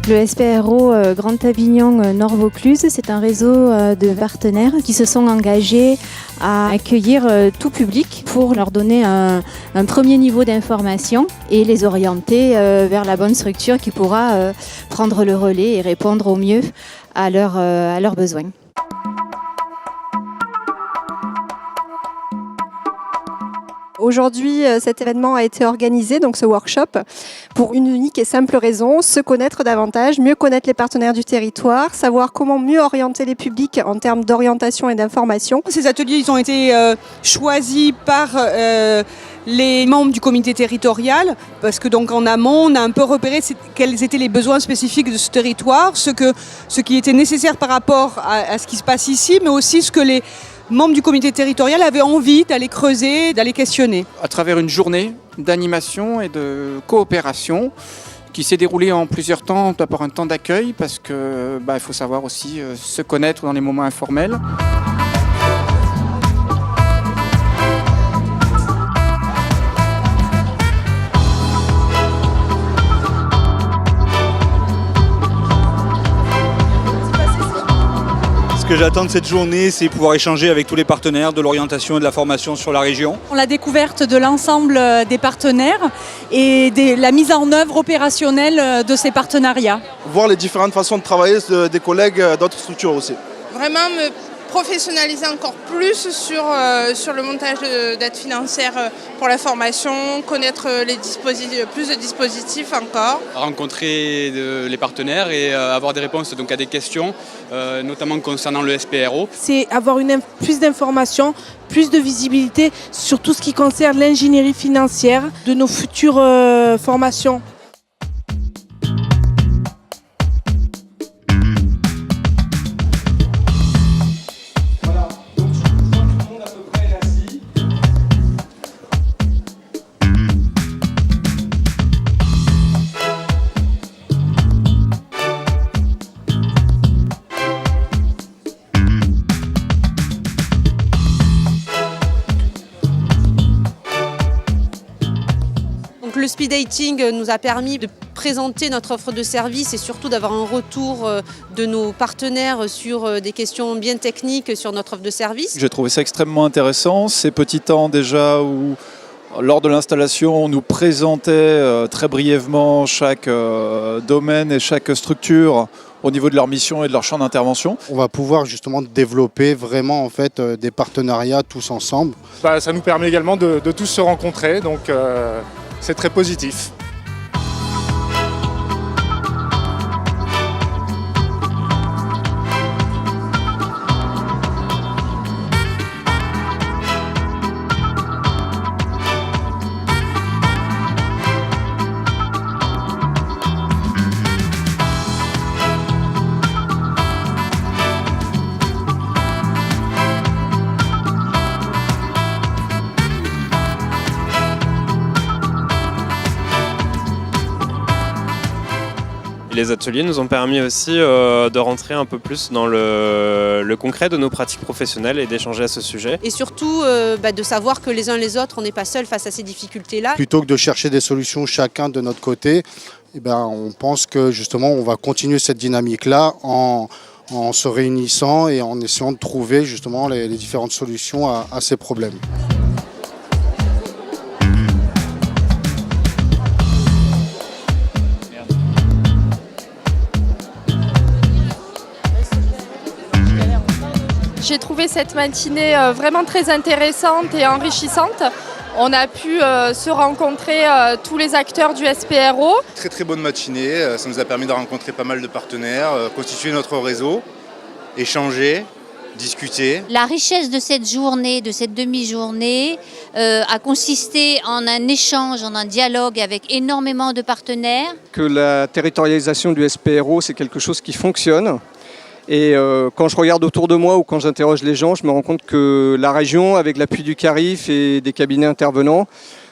Le SPRO Grand Avignon Nord Vaucluse, c'est un réseau de partenaires qui se sont engagés à accueillir tout public pour leur donner un premier niveau d'information et les orienter vers la bonne structure qui pourra prendre le relais et répondre au mieux à leurs besoins. Aujourd'hui, cet événement a été organisé, donc ce workshop, pour une unique et simple raison, se connaître davantage, mieux connaître les partenaires du territoire, savoir comment mieux orienter les publics en termes d'orientation et d'information. Ces ateliers ils ont été choisis par les membres du comité territorial, parce que donc en amont, on a un peu repéré quels étaient les besoins spécifiques de ce territoire, ce qui était nécessaire par rapport à ce qui se passe ici, mais aussi ce que les membres du comité territorial avaient envie d'aller creuser, d'aller questionner. À travers une journée d'animation et de coopération qui s'est déroulée en plusieurs temps, d'abord un temps d'accueil, parce que il faut savoir aussi se connaître dans les moments informels. Ce que j'attends de cette journée, c'est pouvoir échanger avec tous les partenaires de l'orientation et de la formation sur la région. La découverte de l'ensemble des partenaires et la mise en œuvre opérationnelle de ces partenariats. Voir les différentes façons de travailler des collègues d'autres structures aussi. Vraiment me professionnaliser encore plus sur le montage d'aides financières pour la formation, connaître plus de dispositifs encore. Rencontrer les partenaires et avoir des réponses donc, à des questions, notamment concernant le SPRO. C'est avoir plus d'informations, plus de visibilité sur tout ce qui concerne l'ingénierie financière de nos futures formations. Le speed dating nous a permis de présenter notre offre de service et surtout d'avoir un retour de nos partenaires sur des questions bien techniques sur notre offre de service. J'ai trouvé ça extrêmement intéressant, ces petits temps déjà où lors de l'installation on nous présentait très brièvement chaque domaine et chaque structure au niveau de leur mission et de leur champ d'intervention. On va pouvoir justement développer vraiment en fait des partenariats tous ensemble. Ça nous permet également de tous se rencontrer, donc c'est très positif. Les ateliers nous ont permis aussi de rentrer un peu plus dans le concret de nos pratiques professionnelles et d'échanger à ce sujet. Et surtout de savoir que les uns les autres, on n'est pas seuls face à ces difficultés-là. Plutôt que de chercher des solutions chacun de notre côté, on pense que justement on va continuer cette dynamique-là en se réunissant et en essayant de trouver justement les différentes solutions à ces problèmes. J'ai trouvé cette matinée vraiment très intéressante et enrichissante. On a pu se rencontrer tous les acteurs du SPRO. Très bonne matinée, ça nous a permis de rencontrer pas mal de partenaires, constituer notre réseau, échanger, discuter. La richesse de cette journée, de cette demi-journée, a consisté en un échange, en un dialogue avec énormément de partenaires. Que la territorialisation du SPRO, c'est quelque chose qui fonctionne. Et quand je regarde autour de moi ou quand j'interroge les gens, je me rends compte que la région, avec l'appui du CARIF et des cabinets intervenants,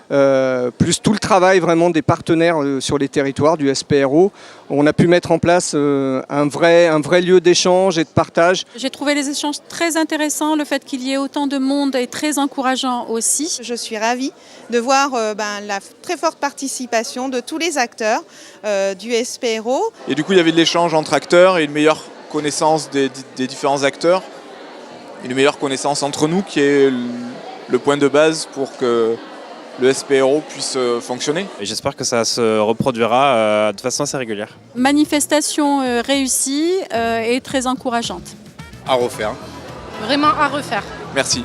plus tout le travail vraiment des partenaires sur les territoires du SPRO. On a pu mettre en place un vrai lieu d'échange et de partage. J'ai trouvé les échanges très intéressants, le fait qu'il y ait autant de monde est très encourageant aussi. Je suis ravie de voir la très forte participation de tous les acteurs du SPRO. Et du coup, il y avait de l'échange entre acteurs et une meilleure connaissance des différents acteurs, une meilleure connaissance entre nous qui est le point de base pour que le SPRO puisse fonctionner. Et j'espère que ça se reproduira de façon assez régulière. Manifestation réussie et très encourageante. À refaire. Vraiment à refaire. Merci.